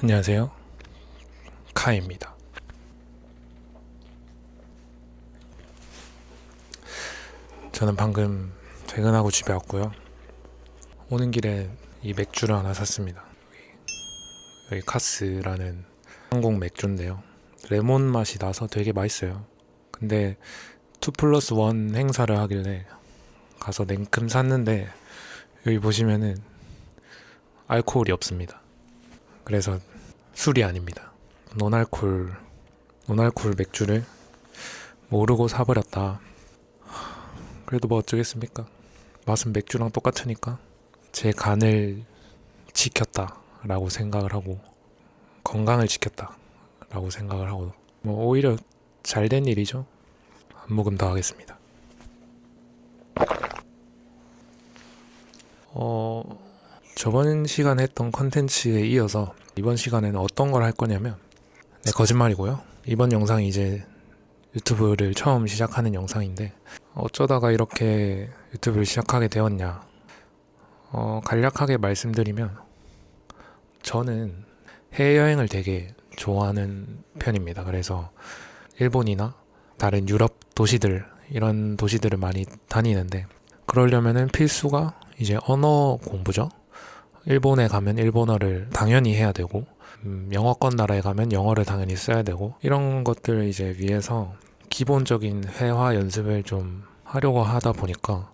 안녕하세요. 카입니다. 저는 방금 퇴근하고 집에 왔고요. 오는 길에 이 맥주를 하나 샀습니다. 여기 카스라는 한국 맥주인데요. 레몬 맛이 나서 되게 맛있어요. 근데 2+1 행사를 하길래 가서 냉큼 샀는데 여기 보시면은 알코올이 없습니다. 그래서 술이 아닙니다. 노알콜 맥주를 모르고 사버렸다. 그래도 뭐 어쩌겠습니까? 맛은 맥주랑 똑같으니까 제 간을 지켰다라고 생각을 하고 건강을 지켰다라고 생각을 하고 뭐 오히려 잘된 일이죠. 한 모금 더 하겠습니다. 저번 시간에 했던 컨텐츠에 이어서 이번 시간에는 어떤 걸 할 거냐면 거짓말이고요. 이번 영상이 이제 유튜브를 처음 시작하는 영상인데 어쩌다가 이렇게 유튜브를 시작하게 되었냐. 간략하게 말씀드리면 저는 해외여행을 되게 좋아하는 편입니다. 그래서 일본이나 다른 유럽 도시들 이런 도시들을 많이 다니는데 그러려면은 필수가 이제 언어 공부죠. 일본에 가면 일본어를 당연히 해야 되고 영어권 나라에 가면 영어를 당연히 써야 되고 이런 것들 이제 위해서 기본적인 회화 연습을 좀 하려고 하다 보니까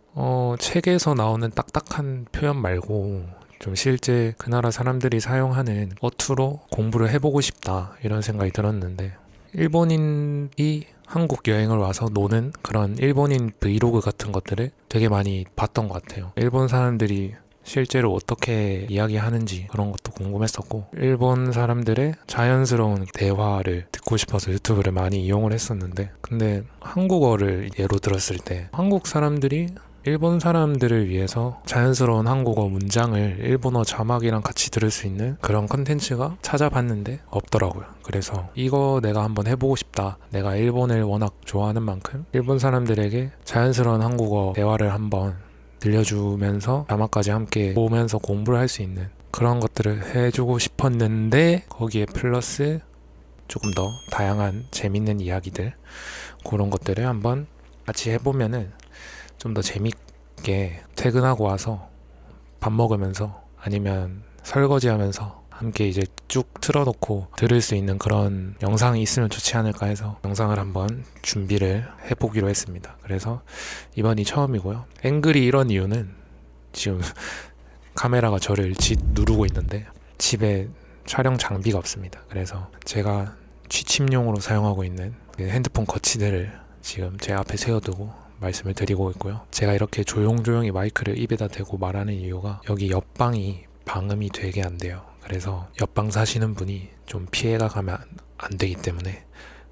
책에서 나오는 딱딱한 표현 말고 좀 실제 그 나라 사람들이 사용하는 어투로 공부를 해보고 싶다 이런 생각이 들었는데 일본인이 한국 여행을 와서 노는 그런 일본인 브이로그 같은 것들을 되게 많이 봤던 것 같아요. 일본 사람들이 실제로 어떻게 이야기하는지 그런 것도 궁금했었고 일본 사람들의 자연스러운 대화를 듣고 싶어서 유튜브를 많이 이용을 했었는데 근데 한국어를 예로 들었을 때 한국 사람들이 일본 사람들을 위해서 자연스러운 한국어 문장을 일본어 자막이랑 같이 들을 수 있는 그런 컨텐츠가 찾아봤는데 없더라고요. 그래서 이거 내가 한번 해보고 싶다. 내가 일본을 워낙 좋아하는 만큼 일본 사람들에게 자연스러운 한국어 대화를 한번 들려주면서 자막까지 함께 보면서 공부를 할 수 있는 그런 것들을 해주고 싶었는데 거기에 플러스 조금 더 다양한 재밌는 이야기들 그런 것들을 한번 같이 해보면은 좀 더 재밌게 퇴근하고 와서 밥 먹으면서 아니면 설거지하면서 함께 이제 쭉 틀어놓고 들을 수 있는 그런 영상이 있으면 좋지 않을까 해서 영상을 한번 준비를 해보기로 했습니다. 그래서 이번이 처음이고요. 앵글이 이런 이유는 지금 카메라가 저를 누르고 있는데 집에 촬영 장비가 없습니다. 그래서 제가 취침용으로 사용하고 있는 핸드폰 거치대를 지금 제 앞에 세워두고 말씀을 드리고 있고요. 제가 이렇게 조용조용히 마이크를 입에다 대고 말하는 이유가 여기 옆방이 방음이 되게 안 돼요. 그래서 옆방 사시는 분이 좀 피해가 가면 안 되기 때문에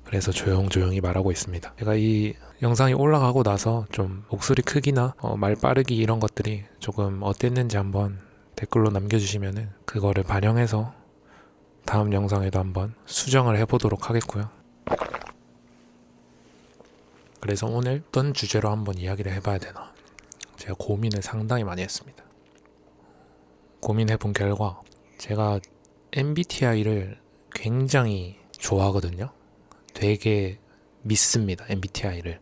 그래서 조용조용히 말하고 있습니다. 제가 이 영상이 올라가고 나서 좀 목소리 크기나 말 빠르기 이런 것들이 조금 어땠는지 한번 댓글로 남겨주시면은 그거를 반영해서 다음 영상에도 한번 수정을 해보도록 하겠고요. 그래서 오늘 어떤 주제로 한번 이야기를 해봐야 되나 제가 고민을 상당히 많이 했습니다. 고민해본 결과 제가 MBTI를 굉장히 좋아하거든요. 되게 믿습니다. MBTI를.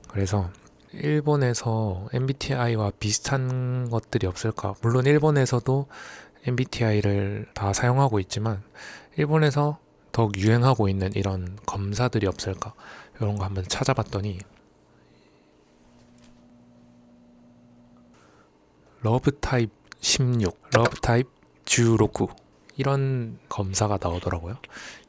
그래서 일본에서 MBTI와 비슷한 것들이 없을까? 물론 일본에서도 MBTI를 다 사용하고 있지만 일본에서 더욱 유행하고 있는 이런 검사들이 없을까? 이런 거 한번 찾아봤더니 러브 타입 16, 러브 타입 16 이런 검사가 나오더라고요.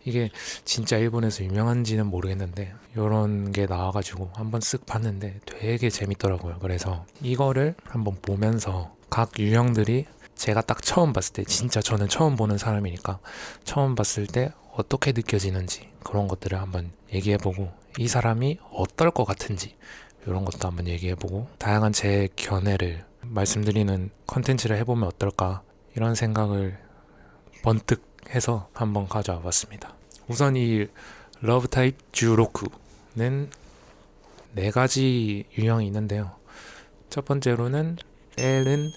이게 진짜 일본에서 유명한지는 모르겠는데 이런 게 나와가지고 한번 쓱 봤는데 되게 재밌더라고요. 그래서 이거를 한번 보면서 각 유형들이 제가 딱 처음 봤을 때 진짜 저는 처음 보는 사람이니까 처음 봤을 때 어떻게 느껴지는지 그런 것들을 한번 얘기해보고 이 사람이 어떨 것 같은지 이런 것도 한번 얘기해보고 다양한 제 견해를 말씀드리는 컨텐츠를 해보면 어떨까 이런 생각을 번뜩 해서 한번 가져와 봤습니다. 우선 이 러브 타입 16는 4가지 유형이 있는데요. 첫 번째로는 L은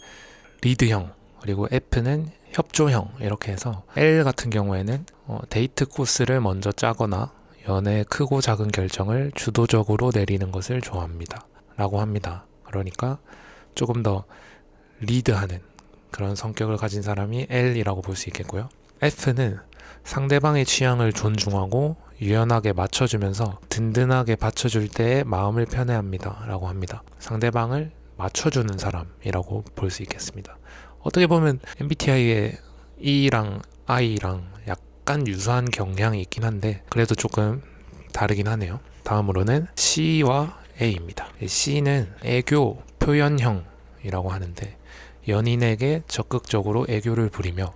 리드형 그리고 F는 협조형 이렇게 해서 L 같은 경우에는 데이트 코스를 먼저 짜거나 연애의 크고 작은 결정을 주도적으로 내리는 것을 좋아합니다 라고 합니다. 그러니까 조금 더 리드하는 그런 성격을 가진 사람이 L이라고 볼 수 있겠고요. F는 상대방의 취향을 존중하고 유연하게 맞춰주면서 든든하게 받쳐줄 때에 마음을 편해합니다 라고 합니다. 상대방을 맞춰주는 사람이라고 볼 수 있겠습니다. 어떻게 보면 MBTI의 E랑 I랑 약간 유사한 경향이 있긴 한데 그래도 조금 다르긴 하네요. 다음으로는 C와 A입니다. C는 애교 표현형이라고 하는데 연인에게 적극적으로 애교를 부리며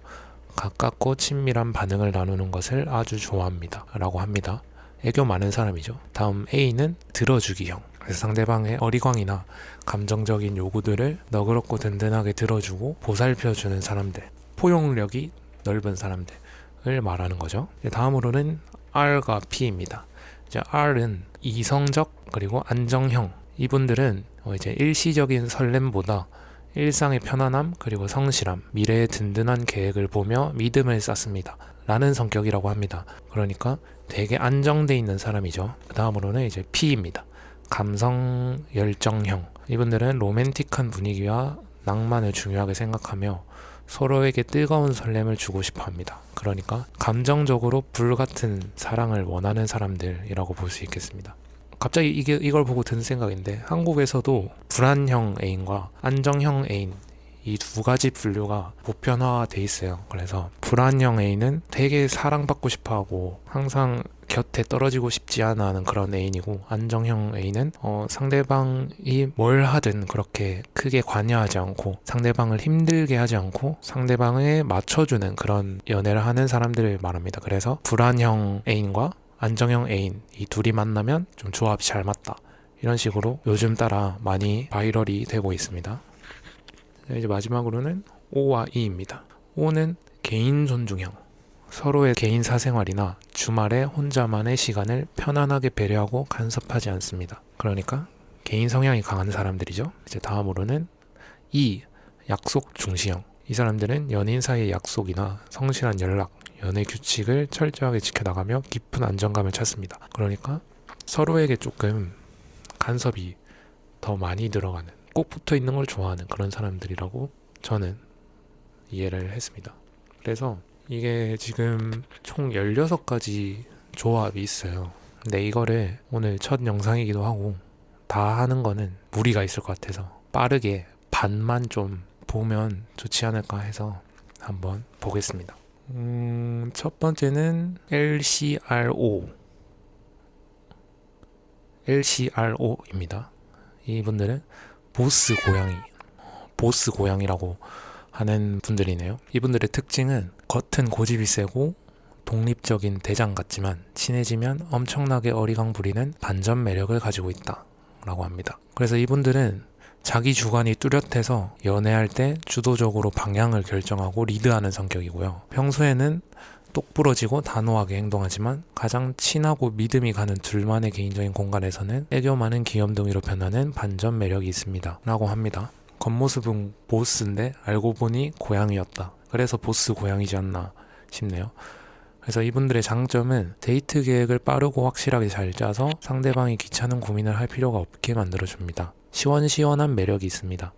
가깝고 친밀한 반응을 나누는 것을 아주 좋아합니다 라고 합니다. 애교 많은 사람이죠. 다음 A는 들어주기형. 그래서 상대방의 어리광이나 감정적인 요구들을 너그럽고 든든하게 들어주고 보살펴주는 사람들, 포용력이 넓은 사람들을 말하는 거죠. 다음으로는 R과 P입니다. 이제 R은 이성적 그리고 안정형. 이분들은 이제 일시적인 설렘보다 일상의 편안함 그리고 성실함, 미래의 든든한 계획을 보며 믿음을 쌓습니다 라는 성격이라고 합니다. 그러니까 되게 안정돼 있는 사람이죠. 그 다음으로는 이제 P입니다. 감성 열정형. 이분들은 로맨틱한 분위기와 낭만을 중요하게 생각하며 서로에게 뜨거운 설렘을 주고 싶어 합니다. 그러니까 감정적으로 불같은 사랑을 원하는 사람들이라고 볼 수 있겠습니다. 갑자기 이걸 보고 든 생각인데 한국에서도 불안형 애인과 안정형 애인 이 두 가지 분류가 보편화돼 있어요. 그래서 불안형 애인은 되게 사랑받고 싶어하고 항상 곁에 떨어지고 싶지 않아 하는 그런 애인이고 안정형 애인은 상대방이 뭘 하든 그렇게 크게 관여하지 않고 상대방을 힘들게 하지 않고 상대방에 맞춰주는 그런 연애를 하는 사람들을 말합니다. 그래서 불안형 애인과 안정형 애인 이 둘이 만나면 좀 조합이 잘 맞다 이런 식으로 요즘 따라 많이 바이럴이 되고 있습니다. 이제 마지막으로는 O와 E입니다. O는 개인 존중형. 서로의 개인 사생활이나 주말에 혼자만의 시간을 편안하게 배려하고 간섭하지 않습니다. 그러니까 개인 성향이 강한 사람들이죠. 이제 다음으로는 E, 약속 중시형. 이 사람들은 연인 사이의 약속이나 성실한 연락, 연애 규칙을 철저하게 지켜나가며 깊은 안정감을 찾습니다. 그러니까 서로에게 조금 간섭이 더 많이 들어가는, 꼭 붙어 있는 걸 좋아하는 그런 사람들이라고 저는 이해를 했습니다. 그래서 이게 지금 총 16가지 조합이 있어요. 근데 이거를 오늘 첫 영상이기도 하고 다 하는 거는 무리가 있을 것 같아서 빠르게 반만 좀 보면 좋지 않을까 해서 한번 보겠습니다. 첫 번째는 LCRO입니다. 이분들은 보스 고양이라고 하는 분들이네요. 이분들의 특징은 겉은 고집이 세고 독립적인 대장 같지만 친해지면 엄청나게 어리광 부리는 반전 매력을 가지고 있다 라고 합니다. 그래서 이분들은 자기 주관이 뚜렷해서 연애할 때 주도적으로 방향을 결정하고 리드하는 성격이고요. 평소에는 똑부러지고 단호하게 행동하지만 가장 친하고 믿음이 가는 둘만의 개인적인 공간에서는 애교 많은 귀염둥이로 변하는 반전 매력이 있습니다 라고 합니다. 겉모습은 보스인데 알고 보니 고양이였다. 그래서 보스 고양이지 않나 싶네요. 그래서 이분들의 장점은 데이트 계획을 빠르고 확실하게 잘 짜서 상대방이 귀찮은 고민을 할 필요가 없게 만들어줍니다. 시원시원한 매력이 있습니다.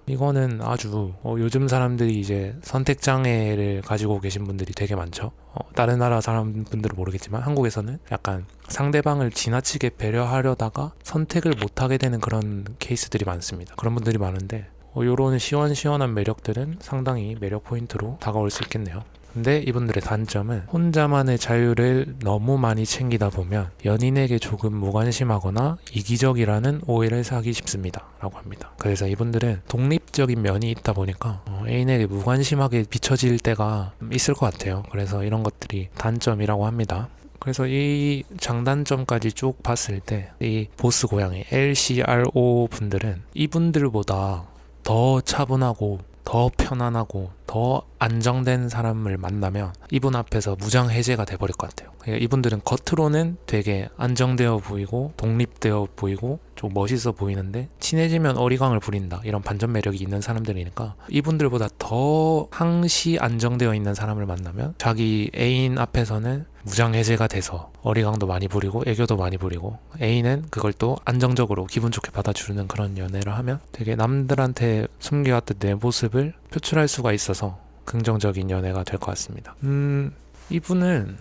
이거는 아주 요즘 사람들이 이제 선택장애를 가지고 계신 분들이 되게 많죠. 다른 나라 사람분들은 모르겠지만 한국에서는 약간 상대방을 지나치게 배려하려다가 선택을 못하게 되는 그런 케이스들이 많습니다. 그런 분들이 많은데 요런 시원시원한 매력들은 상당히 매력 포인트로 다가올 수 있겠네요. 근데 이분들의 단점은 혼자만의 자유를 너무 많이 챙기다 보면 연인에게 조금 무관심하거나 이기적이라는 오해를 사기 쉽습니다 라고 합니다. 그래서 이분들은 독립적인 면이 있다 보니까 애인에게 무관심하게 비춰질 때가 있을 것 같아요. 그래서 이런 것들이 단점이라고 합니다. 그래서 이 장단점까지 쭉 봤을 때 이 보스 고양이 LCRO 분들은 이분들보다 더 차분하고 더 편안하고 더 안정된 사람을 만나면 이분 앞에서 무장해제가 돼버릴 것 같아요. 그러니까 이분들은 겉으로는 되게 안정되어 보이고 독립되어 보이고 좀 멋있어 보이는데 친해지면 어리광을 부린다, 이런 반전 매력이 있는 사람들이니까 이분들보다 더 항시 안정되어 있는 사람을 만나면 자기 애인 앞에서는 무장해제가 돼서 어리광도 많이 부리고 애교도 많이 부리고, 애인은 그걸 또 안정적으로 기분 좋게 받아주는 그런 연애를 하면 되게 남들한테 숨겨왔던 내 모습을 표출할 수가 있어서 긍정적인 연애가 될 것 같습니다. 이분은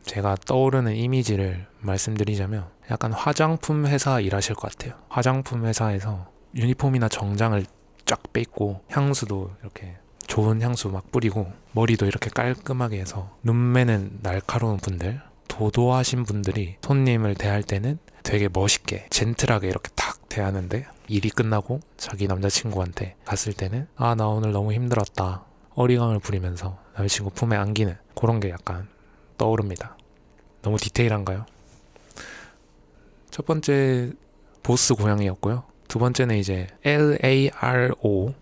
제가 떠오르는 이미지를 말씀드리자면 약간 화장품 회사 일하실 것 같아요. 화장품 회사에서 유니폼이나 정장을 쫙 빼입고 향수도 이렇게 좋은 향수 막 뿌리고 머리도 이렇게 깔끔하게 해서 눈매는 날카로운 분들, 도도하신 분들이 손님을 대할 때는 되게 멋있게 젠틀하게 이렇게 탁 대하는데, 일이 끝나고 자기 남자친구한테 갔을 때는 아, 나 오늘 너무 힘들었다, 어리광을 부리면서 남자친구 품에 안기는 그런 게 약간 떠오릅니다. 너무 디테일한가요? 첫 번째 보스 고양이였고요. 두 번째는 이제 LARO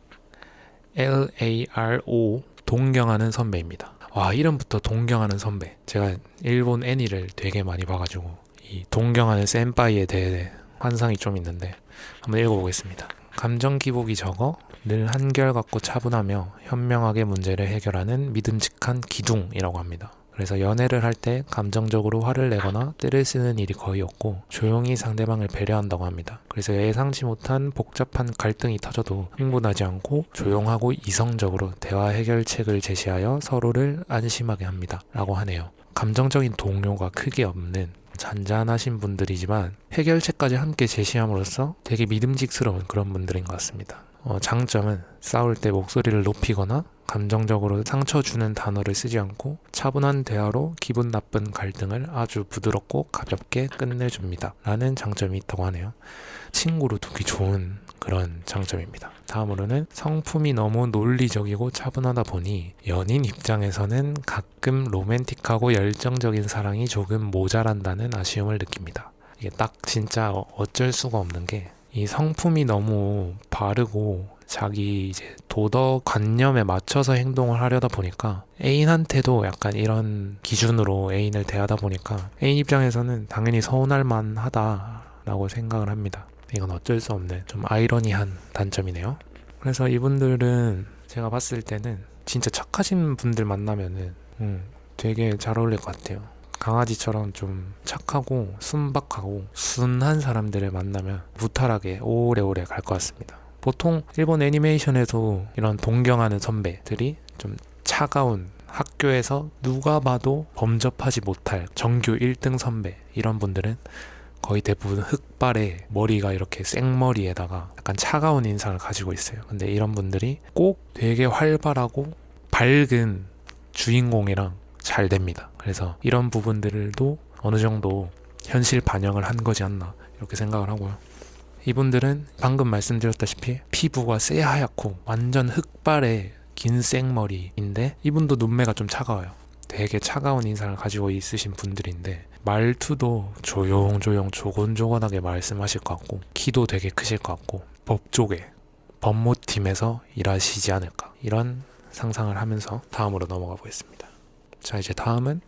동경하는 선배입니다. 와, 이름부터 동경하는 선배. 제가 일본 애니를 되게 많이 봐가지고 이 동경하는 센파이에 대해 환상이 좀 있는데 한번 읽어보겠습니다. 감정 기복이 적어 늘 한결같고 차분하며 현명하게 문제를 해결하는 믿음직한 기둥이라고 합니다. 그래서 연애를 할 때 감정적으로 화를 내거나 떼를 쓰는 일이 거의 없고 조용히 상대방을 배려한다고 합니다. 그래서 예상치 못한 복잡한 갈등이 터져도 흥분하지 않고 조용하고 이성적으로 대화 해결책을 제시하여 서로를 안심하게 합니다. 라고 하네요. 감정적인 동요가 크게 없는 잔잔하신 분들이지만 해결책까지 함께 제시함으로써 되게 믿음직스러운 그런 분들인 것 같습니다. 장점은 싸울 때 목소리를 높이거나 감정적으로 상처 주는 단어를 쓰지 않고 차분한 대화로 기분 나쁜 갈등을 아주 부드럽고 가볍게 끝내줍니다. 라는 장점이 있다고 하네요. 친구로 두기 좋은 그런 장점입니다. 다음으로는 성품이 너무 논리적이고 차분하다 보니 연인 입장에서는 가끔 로맨틱하고 열정적인 사랑이 조금 모자란다는 아쉬움을 느낍니다. 이게 딱 진짜 어쩔 수가 없는 게, 이 성품이 너무 바르고 자기 이제 도덕 관념에 맞춰서 행동을 하려다 보니까 애인한테도 약간 이런 기준으로 애인을 대하다 보니까 애인 입장에서는 당연히 서운할 만하다라고 생각을 합니다. 이건 어쩔 수 없는 좀 아이러니한 단점이네요. 그래서 이분들은 제가 봤을 때는 진짜 착하신 분들 만나면은 되게 잘 어울릴 것 같아요. 강아지처럼 좀 착하고 순박하고 순한 사람들을 만나면 무탈하게 오래오래 갈 것 같습니다. 보통 일본 애니메이션에도 이런 동경하는 선배들이 좀 차가운, 학교에서 누가 봐도 범접하지 못할 정규 1등 선배, 이런 분들은 거의 대부분 흑발에 머리가 이렇게 생머리에다가 약간 차가운 인상을 가지고 있어요. 근데 이런 분들이 꼭 되게 활발하고 밝은 주인공이랑 잘 됩니다. 그래서 이런 부분들도 어느 정도 현실 반영을 한 거지 않나, 이렇게 생각을 하고요. 이분들은 방금 말씀드렸다시피 피부가 새하얗고 완전 흑발의 긴 생머리인데 이분도 눈매가 좀 차가워요. 되게 차가운 인상을 가지고 있으신 분들인데 말투도 조용조용 조곤조곤하게 말씀하실 것 같고 키도 되게 크실 것 같고 법조계, 법무팀에서 일하시지 않을까, 이런 상상을 하면서 다음으로 넘어가 보겠습니다. 자, 이제 다음은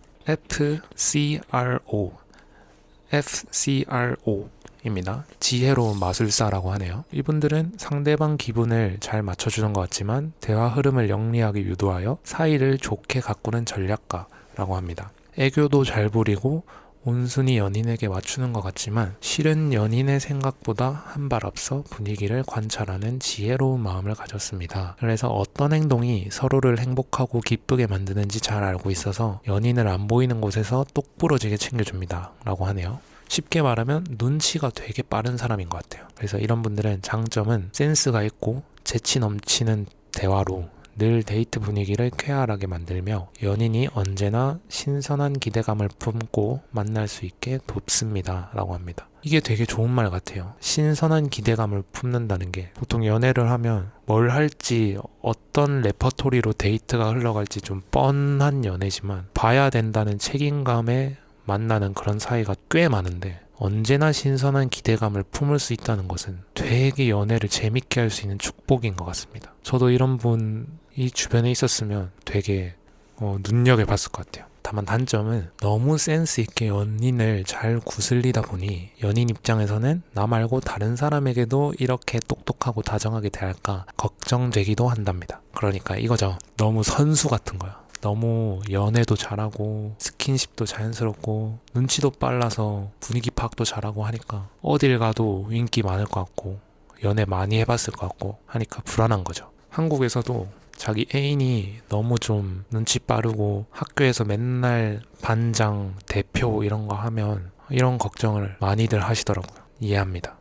FCRO입니다. 지혜로운 마술사라고 하네요. 이분들은 상대방 기분을 잘 맞춰주는 것 같지만 대화 흐름을 영리하게 유도하여 사이를 좋게 가꾸는 전략가라고 합니다. 애교도 잘 부리고 온순히 연인에게 맞추는 것 같지만 실은 연인의 생각보다 한 발 앞서 분위기를 관찰하는 지혜로운 마음을 가졌습니다. 그래서 어떤 행동이 서로를 행복하고 기쁘게 만드는지 잘 알고 있어서 연인을 안 보이는 곳에서 똑부러지게 챙겨줍니다. 라고 하네요. 쉽게 말하면 눈치가 되게 빠른 사람인 것 같아요. 그래서 이런 분들은 장점은 센스가 있고 재치 넘치는 대화로 늘 데이트 분위기를 쾌활하게 만들며 연인이 언제나 신선한 기대감을 품고 만날 수 있게 돕습니다. 라고 합니다. 이게 되게 좋은 말 같아요. 신선한 기대감을 품는다는 게 보통 연애를 하면 뭘 할지 어떤 레퍼토리로 데이트가 흘러갈지 좀 뻔한 연애지만 봐야 된다는 책임감에 만나는 그런 사이가 꽤 많은데 언제나 신선한 기대감을 품을 수 있다는 것은 되게 연애를 재밌게 할 수 있는 축복인 것 같습니다. 저도 이런 분이 주변에 있었으면 되게 눈여겨봤을 것 같아요. 다만 단점은 너무 센스 있게 연인을 잘 구슬리다 보니 연인 입장에서는 나 말고 다른 사람에게도 이렇게 똑똑하고 다정하게 대할까 걱정되기도 한답니다. 그러니까 이거죠. 너무 선수 같은 거야. 너무 연애도 잘하고 스킨십도 자연스럽고 눈치도 빨라서 분위기 파악도 잘하고 하니까 어딜 가도 인기 많을 것 같고 연애 많이 해봤을 것 같고 하니까 불안한 거죠. 한국에서도 자기 애인이 너무 좀 눈치 빠르고 학교에서 맨날 반장, 대표 이런 거 하면 이런 걱정을 많이들 하시더라고요. 이해합니다.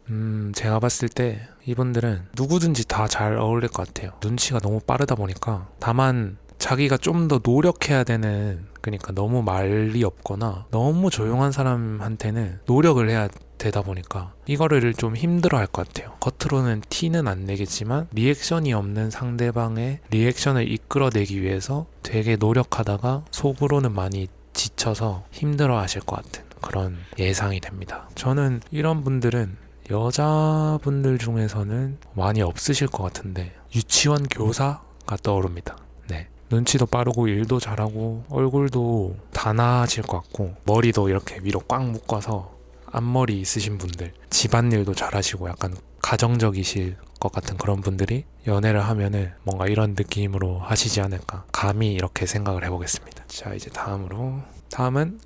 제가 봤을 때 이분들은 누구든지 다 잘 어울릴 것 같아요. 눈치가 너무 빠르다 보니까. 다만 자기가 좀 더 노력해야 되는, 그러니까 너무 말이 없거나 너무 조용한 사람한테는 노력을 해야 되다 보니까 이거를 좀 힘들어 할 것 같아요. 겉으로는 티는 안 내겠지만 리액션이 없는 상대방의 리액션을 이끌어내기 위해서 되게 노력하다가 속으로는 많이 지쳐서 힘들어 하실 것 같은 그런 예상이 됩니다. 저는 이런 분들은 여자분들 중에서는 많이 없으실 것 같은데 유치원 교사가 떠오릅니다. 네. 눈치도 빠르고 일도 잘하고 얼굴도 단아질 것 같고 머리도 이렇게 위로 꽉 묶어서 앞머리 있으신 분들, 집안일도 잘하시고 약간 가정적이실 것 같은 그런 분들이 연애를 하면은 뭔가 이런 느낌으로 하시지 않을까 감히 이렇게 생각을 해보겠습니다. 자, 이제 다음은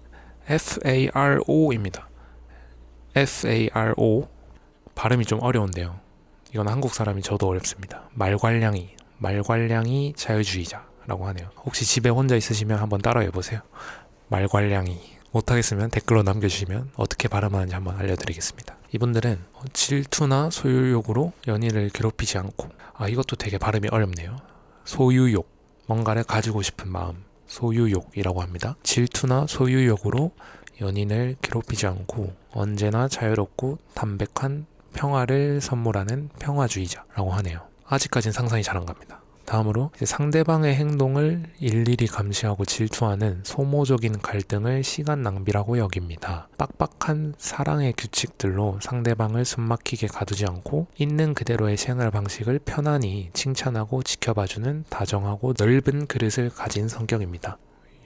FARO입니다. FARO 발음이 좀 어려운데요. 이건 한국 사람이 저도 어렵습니다. 말괄량이 자유주의자라고 하네요. 혹시 집에 혼자 있으시면 한번 따라해보세요. 말괄량이. 못하겠으면 댓글로 남겨주시면 어떻게 발음하는지 한번 알려드리겠습니다. 이분들은 질투나 소유욕으로 연인을 괴롭히지 않고, 이것도 되게 발음이 어렵네요. 소유욕, 뭔가를 가지고 싶은 마음, 소유욕이라고 합니다. 질투나 소유욕으로 연인을 괴롭히지 않고 언제나 자유롭고 담백한 평화를 선물하는 평화주의자라고 하네요. 아직까진 상상이 잘 안 갑니다. 다음으로 상대방의 행동을 일일이 감시하고 질투하는 소모적인 갈등을 시간 낭비라고 여깁니다. 빡빡한 사랑의 규칙들로 상대방을 숨막히게 가두지 않고 있는 그대로의 생활 방식을 편안히 칭찬하고 지켜봐주는 다정하고 넓은 그릇을 가진 성격입니다.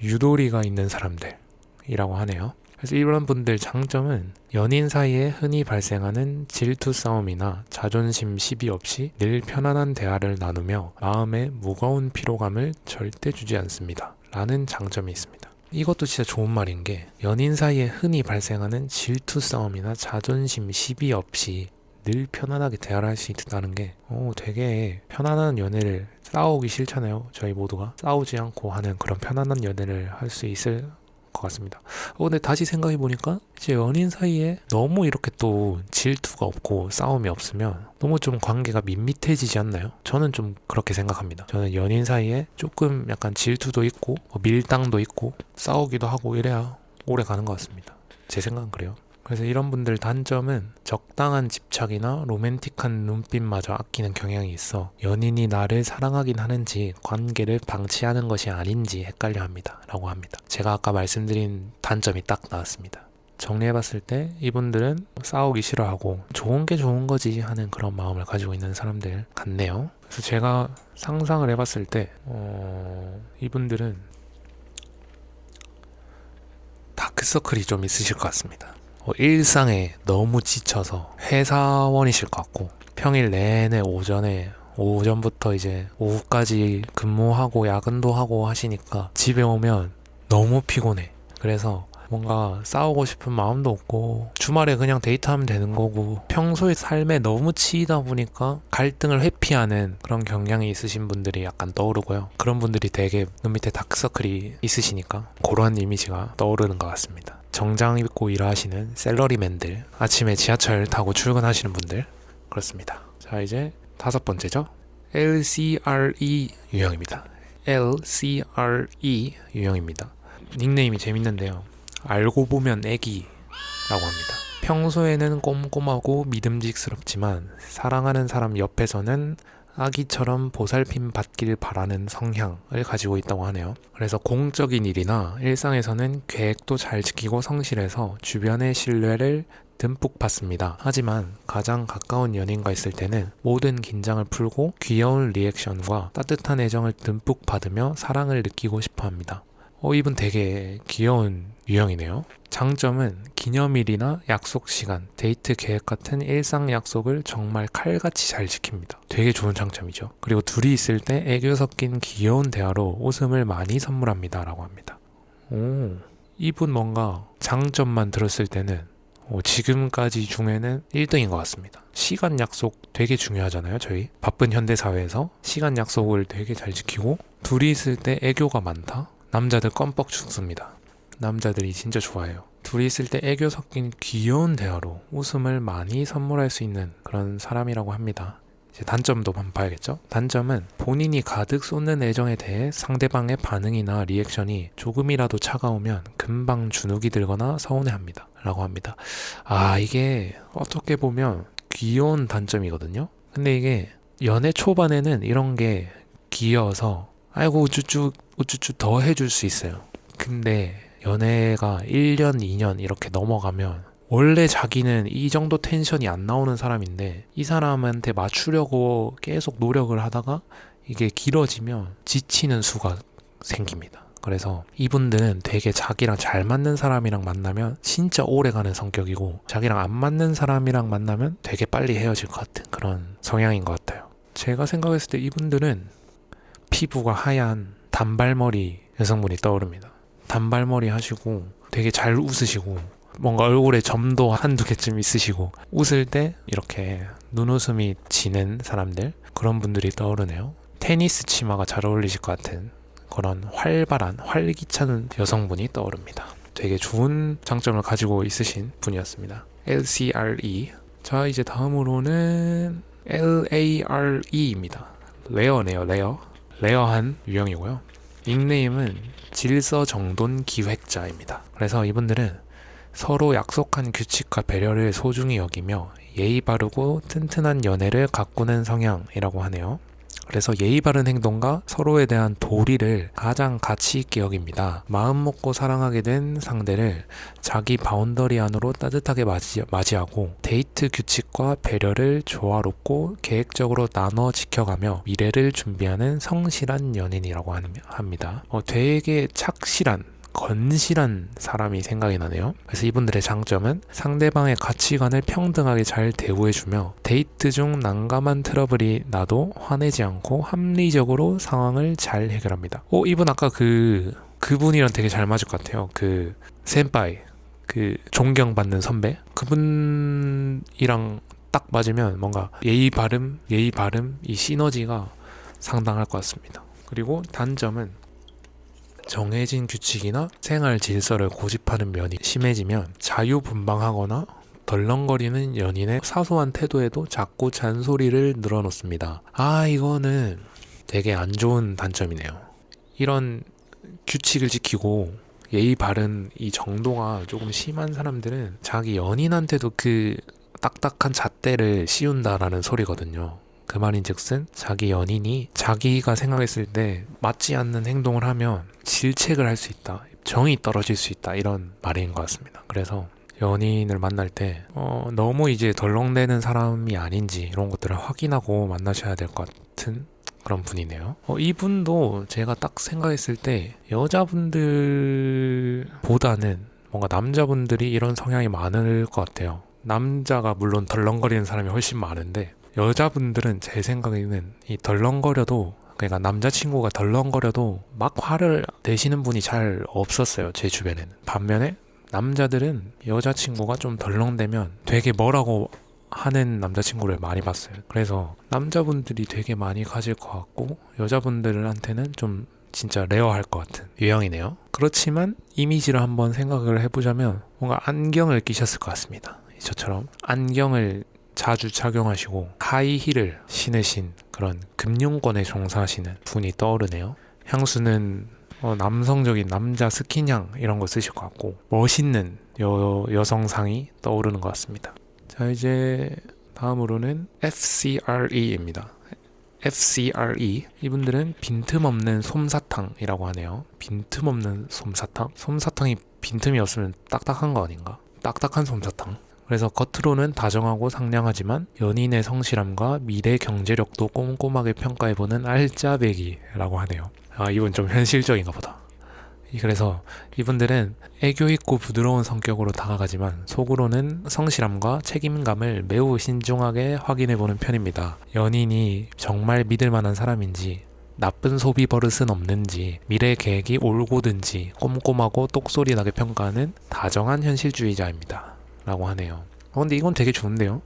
유도리가 있는 사람들이라고 하네요. 그래서 이런 분들 장점은 연인 사이에 흔히 발생하는 질투 싸움이나 자존심 시비 없이 늘 편안한 대화를 나누며 마음의 무거운 피로감을 절대 주지 않습니다. 라는 장점이 있습니다. 이것도 진짜 좋은 말인 게 연인 사이에 흔히 발생하는 질투 싸움이나 자존심 시비 없이 늘 편안하게 대화를 할 수 있다는 게 되게 편안한 연애를 싸우기 싫잖아요. 저희 모두가 싸우지 않고 하는 그런 편안한 연애를 할 수 있을 것 같습니다. 근데 다시 생각해보니까 이제 연인 사이에 너무 이렇게 또 질투가 없고 싸움이 없으면 너무 좀 관계가 밋밋해지지 않나요? 저는 좀 그렇게 생각합니다. 저는 연인 사이에 조금 약간 질투도 있고 밀당도 있고 싸우기도 하고 이래야 오래 가는 것 같습니다. 제 생각은 그래요. 그래서 이런 분들 단점은 적당한 집착이나 로맨틱한 눈빛마저 아끼는 경향이 있어 연인이 나를 사랑하긴 하는지 관계를 방치하는 것이 아닌지 헷갈려 합니다. 라고 합니다. 제가 아까 말씀드린 단점이 딱 나왔습니다. 정리해봤을 때 이분들은 싸우기 싫어하고 좋은 게 좋은 거지 하는 그런 마음을 가지고 있는 사람들 같네요. 그래서 제가 상상을 해봤을 때 이분들은 다크서클이 좀 있으실 것 같습니다. 일상에 너무 지쳐서 회사원이실 것 같고 평일 내내 오전부터 이제 오후까지 근무하고 야근도 하고 하시니까 집에 오면 너무 피곤해. 그래서 뭔가 싸우고 싶은 마음도 없고 주말에 그냥 데이트하면 되는 거고 평소에 삶에 너무 치이다 보니까 갈등을 회피하는 그런 경향이 있으신 분들이 약간 떠오르고요. 그런 분들이 되게 눈 밑에 다크서클이 있으시니까 그러한 이미지가 떠오르는 것 같습니다. 정장 입고 일하시는 샐러리맨들, 아침에 지하철 타고 출근하시는 분들, 그렇습니다. 자, 이제 5번째죠. LCRE 유형입니다. LCRE 유형입니다. 닉네임이 재밌는데요. 알고 보면 애기라고 합니다. 평소에는 꼼꼼하고 믿음직스럽지만 사랑하는 사람 옆에서는 아기처럼 보살핌 받길 바라는 성향을 가지고 있다고 하네요. 그래서 공적인 일이나 일상에서는 계획도 잘 지키고 성실해서 주변의 신뢰를 듬뿍 받습니다. 하지만 가장 가까운 연인과 있을 때는 모든 긴장을 풀고 귀여운 리액션과 따뜻한 애정을 듬뿍 받으며 사랑을 느끼고 싶어 합니다. 이분 되게 귀여운 유형이네요. 장점은 기념일이나 약속 시간, 데이트 계획 같은 일상 약속을 정말 칼같이 잘 지킵니다. 되게 좋은 장점이죠. 그리고 둘이 있을 때 애교 섞인 귀여운 대화로 웃음을 많이 선물합니다. 라고 합니다. 이분 뭔가 장점만 들었을 때는 지금까지 중에는 1등인 것 같습니다. 시간 약속 되게 중요하잖아요. 저희 바쁜 현대사회에서 시간 약속을 되게 잘 지키고 둘이 있을 때 애교가 많다? 남자들 껌뻑 죽습니다. 남자들이 진짜 좋아해요. 둘이 있을 때 애교 섞인 귀여운 대화로 웃음을 많이 선물할 수 있는 그런 사람이라고 합니다. 이제 단점도 한번 봐야겠죠? 단점은 본인이 가득 쏟는 애정에 대해 상대방의 반응이나 리액션이 조금이라도 차가우면 금방 주눅이 들거나 서운해합니다. 라고 합니다. 이게 어떻게 보면 귀여운 단점이거든요? 근데 이게 연애 초반에는 이런 게 귀여워서 아이고 우쭈쭈 더 해줄 수 있어요. 근데 연애가 1년, 2년 이렇게 넘어가면 원래 자기는 이 정도 텐션이 안 나오는 사람인데 이 사람한테 맞추려고 계속 노력을 하다가 이게 길어지면 지치는 수가 생깁니다. 그래서 이분들은 되게 자기랑 잘 맞는 사람이랑 만나면 진짜 오래가는 성격이고 자기랑 안 맞는 사람이랑 만나면 되게 빨리 헤어질 것 같은 그런 성향인 것 같아요. 제가 생각했을 때 이분들은 피부가 하얀 단발머리 여성분이 떠오릅니다. 단발머리 하시고 되게 잘 웃으시고 뭔가 얼굴에 점도 한두 개쯤 있으시고 웃을 때 이렇게 눈웃음이 지는 사람들 그런 분들이 떠오르네요. 테니스 치마가 잘 어울리실 것 같은 그런 활발한 활기찬 여성분이 떠오릅니다. 되게 좋은 장점을 가지고 있으신 분이었습니다. LCRE. 자 이제 다음으로는 LARE입니다. 레어네요. 레어한 유형이고요. 닉네임은 질서정돈 기획자입니다. 그래서 이분들은 서로 약속한 규칙과 배려를 소중히 여기며 예의 바르고 튼튼한 연애를 가꾸는 성향이라고 하네요. 그래서 예의 바른 행동과 서로에 대한 도리를 가장 가치 있게 여깁니다. 마음 먹고 사랑하게 된 상대를 자기 바운더리 안으로 따뜻하게 맞이하고 데이트 규칙과 배려를 조화롭고 계획적으로 나눠 지켜가며 미래를 준비하는 성실한 연인이라고 합니다. 되게 착실한 건실한 사람이 생각이 나네요. 그래서 이분들의 장점은 상대방의 가치관을 평등하게 잘 대우해주며 데이트 중 난감한 트러블이 나도 화내지 않고 합리적으로 상황을 잘 해결합니다. 이분 아까 그분이랑 되게 잘 맞을 것 같아요. 그 센파이, 그 존경받는 선배, 그분이랑 딱 맞으면 뭔가 예의 바름 이 시너지가 상당할 것 같습니다. 그리고 단점은 정해진 규칙이나 생활 질서를 고집하는 면이 심해지면 자유분방하거나 덜렁거리는 연인의 사소한 태도에도 자꾸 잔소리를 늘어놓습니다. 이거는 되게 안 좋은 단점이네요. 이런 규칙을 지키고 예의 바른 이 정도가 조금 심한 사람들은 자기 연인한테도 그 딱딱한 잣대를 씌운다라는 소리거든요. 그 말인즉슨 자기 연인이 자기가 생각했을 때 맞지 않는 행동을 하면 질책을 할 수 있다, 정이 떨어질 수 있다, 이런 말인 것 같습니다. 그래서 연인을 만날 때 너무 이제 덜렁대는 사람이 아닌지 이런 것들을 확인하고 만나셔야 될 것 같은 그런 분이네요. 이분도 제가 딱 생각했을 때 여자분들보다는 뭔가 남자분들이 이런 성향이 많을 것 같아요. 남자가 물론 덜렁거리는 사람이 훨씬 많은데 여자분들은 제 생각에는 이 덜렁거려도, 그러니까 남자친구가 덜렁거려도 막 화를 내시는 분이 잘 없었어요, 제 주변에는. 반면에 남자들은 여자친구가 좀 덜렁대면 되게 뭐라고 하는 남자친구를 많이 봤어요. 그래서 남자분들이 되게 많이 가질 것 같고 여자분들한테는 좀 진짜 레어할 것 같은 유형이네요. 그렇지만 이미지를 한번 생각을 해보자면 뭔가 안경을 끼셨을 것 같습니다. 저처럼 안경을 자주 착용하시고 하이힐을 신으신 그런 금융권에 종사하시는 분이 떠오르네요. 향수는 남성적인 남자 스킨향 이런 거 쓰실 것 같고 멋있는 여성상이 떠오르는 것 같습니다. 자 이제 다음으로는 FCRE입니다. FCRE, 이분들은 빈틈없는 솜사탕이라고 하네요. 빈틈없는 솜사탕? 솜사탕이 빈틈이 없으면 딱딱한 거 아닌가? 딱딱한 솜사탕. 그래서 겉으로는 다정하고 상냥하지만 연인의 성실함과 미래 경제력도 꼼꼼하게 평가해보는 알짜배기라고 하네요. 아, 이분 좀 현실적인가 보다. 그래서 이분들은 애교 있고 부드러운 성격으로 다가가지만 속으로는 성실함과 책임감을 매우 신중하게 확인해보는 편입니다. 연인이 정말 믿을 만한 사람인지, 나쁜 소비 버릇은 없는지, 미래 계획이 올고든지 꼼꼼하고 똑소리 나게 평가하는 다정한 현실주의자입니다. 라고 하네요. 근데 이건 되게 좋은데요?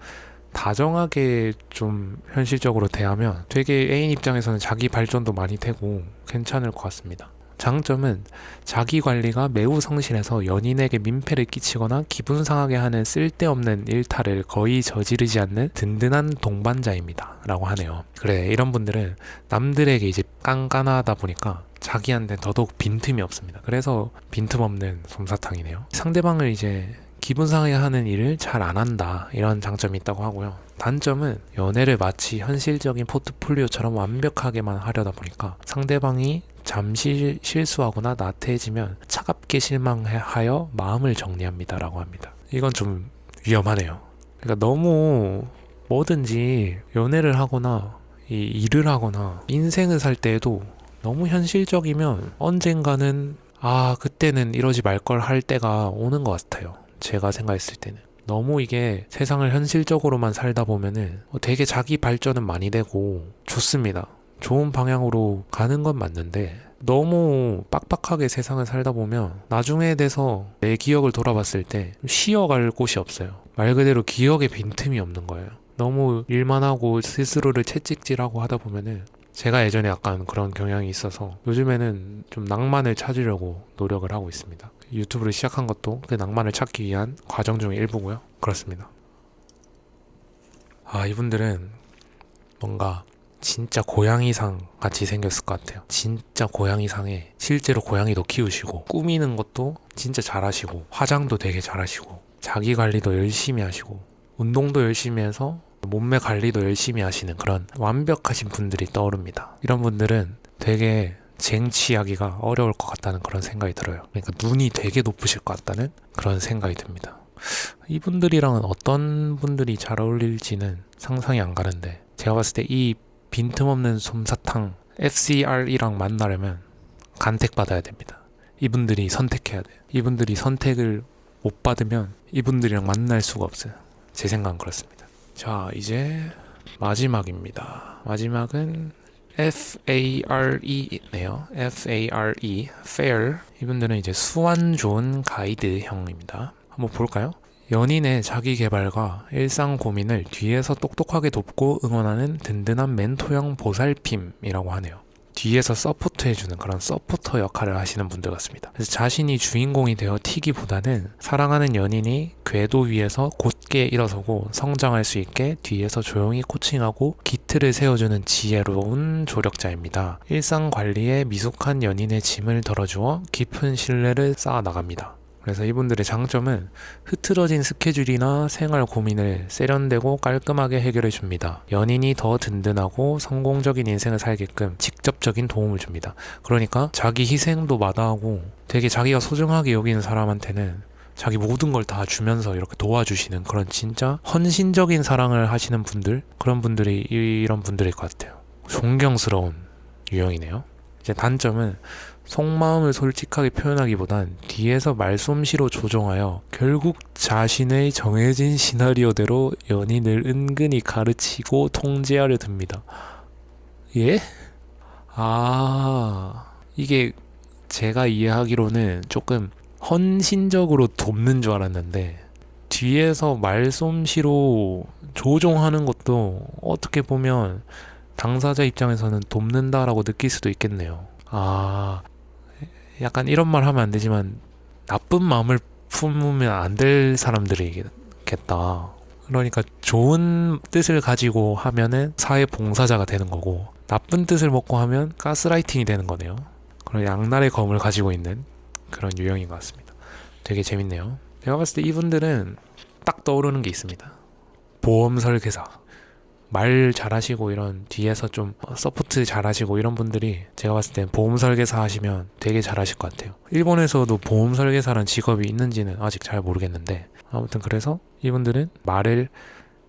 다정하게 좀 현실적으로 대하면 되게 애인 입장에서는 자기 발전도 많이 되고 괜찮을 것 같습니다. 장점은 자기 관리가 매우 성실해서 연인에게 민폐를 끼치거나 기분 상하게 하는 쓸데없는 일탈을 거의 저지르지 않는 든든한 동반자입니다. 라고 하네요. 그래, 이런 분들은 남들에게 이제 깐깐하다 보니까 자기한테 더더욱 빈틈이 없습니다. 그래서 빈틈없는 솜사탕이네요. 상대방을 이제 기분 상하게 하는 일을 잘 안 한다, 이런 장점이 있다고 하고요. 단점은 연애를 마치 현실적인 포트폴리오처럼 완벽하게만 하려다 보니까 상대방이 잠시 실수하거나 나태해지면 차갑게 실망하여 마음을 정리합니다. 라고 합니다. 이건 좀 위험하네요. 그러니까 너무 뭐든지 연애를 하거나 일을 하거나 인생을 살 때에도 너무 현실적이면 언젠가는 그때는 이러지 말 걸 할 때가 오는 것 같아요. 제가 생각했을 때는 너무 이게 세상을 현실적으로만 살다 보면은 되게 자기 발전은 많이 되고 좋습니다. 좋은 방향으로 가는 건 맞는데 너무 빡빡하게 세상을 살다 보면 나중에 돼서 내 기억을 돌아봤을 때 쉬어갈 곳이 없어요. 말 그대로 기억에 빈틈이 없는 거예요. 너무 일만 하고 스스로를 채찍질하고 하다 보면은 제가 예전에 약간 그런 경향이 있어서 요즘에는 좀 낭만을 찾으려고 노력을 하고 있습니다. 유튜브를 시작한 것도 그 낭만을 찾기 위한 과정 중의 일부고요. 그렇습니다. 이분들은 뭔가 진짜 고양이상 같이 생겼을 것 같아요. 진짜 고양이상에 실제로 고양이도 키우시고 꾸미는 것도 진짜 잘하시고 화장도 되게 잘하시고 자기 관리도 열심히 하시고 운동도 열심히 해서 몸매 관리도 열심히 하시는 그런 완벽하신 분들이 떠오릅니다. 이런 분들은 되게 쟁취하기가 어려울 것 같다는 그런 생각이 들어요. 그러니까 눈이 되게 높으실 것 같다는 그런 생각이 듭니다. 이분들이랑은 어떤 분들이 잘 어울릴지는 상상이 안 가는데 제가 봤을 때 이 빈틈없는 솜사탕 FCR이랑 만나려면 간택받아야 됩니다. 이분들이 선택해야 돼요. 이분들이 선택을 못 받으면 이분들이랑 만날 수가 없어요. 제 생각은 그렇습니다. 자, 이제 마지막입니다. 마지막은 FARE네요. FARE, FAIR. 이분들은 이제 수완 좋은 가이드형입니다. 한번 볼까요? 연인의 자기 개발과 일상 고민을 뒤에서 똑똑하게 돕고 응원하는 든든한 멘토형 보살핌이라고 하네요. 뒤에서 서포트해주는 그런 서포터 역할을 하시는 분들 같습니다. 그래서 자신이 주인공이 되어 튀기보다는 사랑하는 연인이 궤도 위에서 곧게 일어서고 성장할 수 있게 뒤에서 조용히 코칭하고 기틀을 세워주는 지혜로운 조력자입니다. 일상 관리에 미숙한 연인의 짐을 덜어주어 깊은 신뢰를 쌓아나갑니다. 그래서 이분들의 장점은 흐트러진 스케줄이나 생활 고민을 세련되고 깔끔하게 해결해 줍니다. 연인이 더 든든하고 성공적인 인생을 살게끔 직접적인 도움을 줍니다. 그러니까 자기 희생도 마다하고 되게 자기가 소중하게 여기는 사람한테는 자기 모든 걸 다 주면서 이렇게 도와주시는 그런 진짜 헌신적인 사랑을 하시는 분들, 그런 분들이 이런 분들일 것 같아요. 존경스러운 유형이네요. 이제 단점은 속마음을 솔직하게 표현하기보단 뒤에서 말솜씨로 조종하여 결국 자신의 정해진 시나리오대로 연인을 은근히 가르치고 통제하려 듭니다. 예? 이게 제가 이해하기로는 조금 헌신적으로 돕는 줄 알았는데 뒤에서 말솜씨로 조종하는 것도 어떻게 보면 당사자 입장에서는 돕는다라고 느낄 수도 있겠네요. 약간 이런 말 하면 안 되지만 나쁜 마음을 품으면 안 될 사람들이겠다. 그러니까 좋은 뜻을 가지고 하면은 사회 봉사자가 되는 거고 나쁜 뜻을 먹고 하면 가스라이팅이 되는 거네요. 그런 양날의 검을 가지고 있는 그런 유형인 것 같습니다. 되게 재밌네요. 제가 봤을 때 이분들은 딱 떠오르는 게 있습니다. 보험 설계사. 말 잘하시고 이런 뒤에서 좀 서포트 잘하시고 이런 분들이 제가 봤을 땐 보험 설계사 하시면 되게 잘하실 것 같아요. 일본에서도 보험 설계사란 직업이 있는지는 아직 잘 모르겠는데 아무튼 그래서 이분들은 말을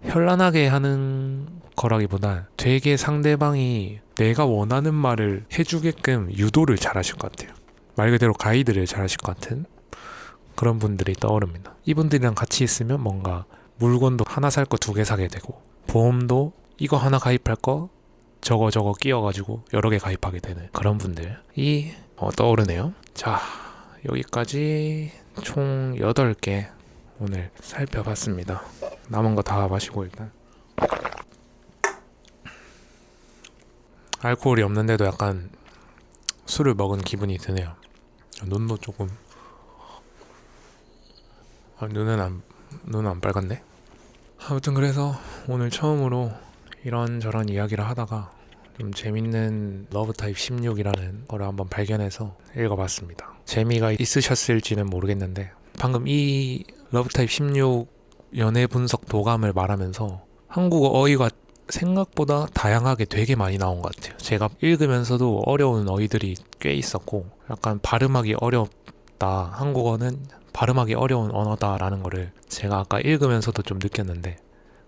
현란하게 하는 거라기보다 되게 상대방이 내가 원하는 말을 해주게끔 유도를 잘하실 것 같아요. 말 그대로 가이드를 잘하실 것 같은 그런 분들이 떠오릅니다. 이분들이랑 같이 있으면 뭔가 물건도 하나 살 거 2개 사게 되고 보험도 이거 하나 가입할 거 저거 끼워가지고 여러 개 가입하게 되는 그런 분들이 떠오르네요. 자, 여기까지 총 8개 오늘 살펴봤습니다. 남은 거 다 마시고 일단 알코올이 없는데도 약간 술을 먹은 기분이 드네요. 눈도 조금 눈은 안 빨갛네. 아무튼 그래서 오늘 처음으로 이런저런 이야기를 하다가 좀 재밌는 러브타입 16이라는 거를 한번 발견해서 읽어봤습니다. 재미가 있으셨을지는 모르겠는데 방금 이 러브타입 16 연애 분석 도감을 말하면서 한국어 어휘가 생각보다 다양하게 되게 많이 나온 것 같아요. 제가 읽으면서도 어려운 어휘들이 꽤 있었고 약간 발음하기 어렵다, 한국어는 발음하기 어려운 언어다라는 거를 제가 아까 읽으면서도 좀 느꼈는데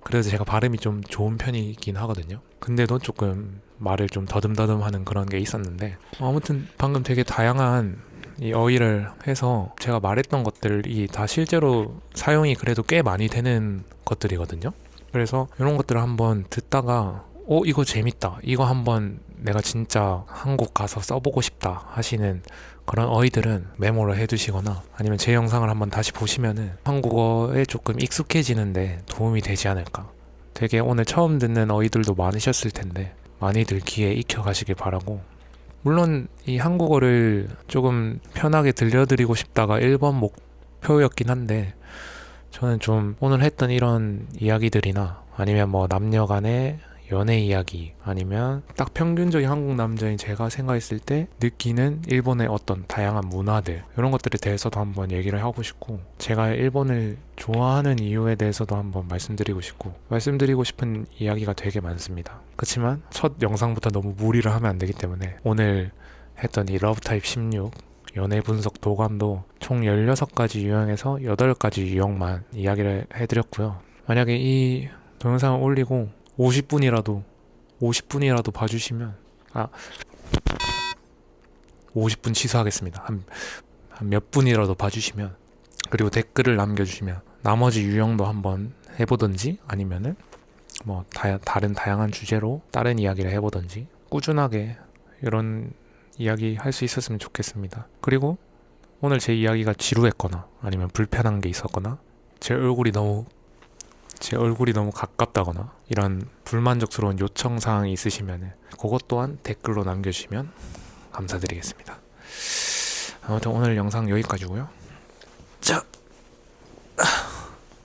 그래서 제가 발음이 좀 좋은 편이긴 하거든요. 근데도 조금 말을 좀 더듬더듬하는 그런 게 있었는데 아무튼 방금 되게 다양한 이 어휘를 해서 제가 말했던 것들이 다 실제로 사용이 그래도 꽤 많이 되는 것들이거든요. 그래서 이런 것들을 한번 듣다가 이거 재밌다, 이거 한번 내가 진짜 한국 가서 써보고 싶다 하시는 그런 어휘들은 메모를 해두시거나 아니면 제 영상을 한번 다시 보시면은 한국어에 조금 익숙해지는데 도움이 되지 않을까. 되게 오늘 처음 듣는 어휘들도 많으셨을 텐데 많이들 귀에 익혀가시길 바라고, 물론 이 한국어를 조금 편하게 들려드리고 싶다가 1번 목표였긴 한데 저는 좀 오늘 했던 이런 이야기들이나 아니면 뭐 남녀 간의 연애 이야기 아니면 딱 평균적인 한국 남자인 제가 생각했을 때 느끼는 일본의 어떤 다양한 문화들 이런 것들에 대해서도 한번 얘기를 하고 싶고 제가 일본을 좋아하는 이유에 대해서도 한번 말씀드리고 싶은 이야기가 되게 많습니다. 그렇지만 첫 영상부터 너무 무리를 하면 안 되기 때문에 오늘 했던 이 러브타입 16 연애 분석 도감도 총 16가지 유형에서 8가지 유형만 이야기를 해드렸고요. 만약에 이 동영상을 올리고 50분이라도 봐주시면 50분 취소하겠습니다. 한 몇 분이라도 봐주시면 그리고 댓글을 남겨주시면 나머지 유형도 한번 해보든지 아니면은 뭐 다른 다양한 주제로 다른 이야기를 해보든지 꾸준하게 이런 이야기 할 수 있었으면 좋겠습니다. 그리고 오늘 제 이야기가 지루했거나 아니면 불편한 게 있었거나 제 얼굴이 너무 가깝다거나 이런 불만족스러운 요청사항이 있으시면 그것 또한 댓글로 남겨주시면 감사드리겠습니다. 아무튼 오늘 영상 여기까지고요. 자,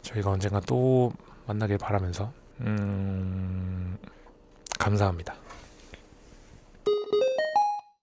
저희가 언젠가 또 만나길 바라면서 감사합니다.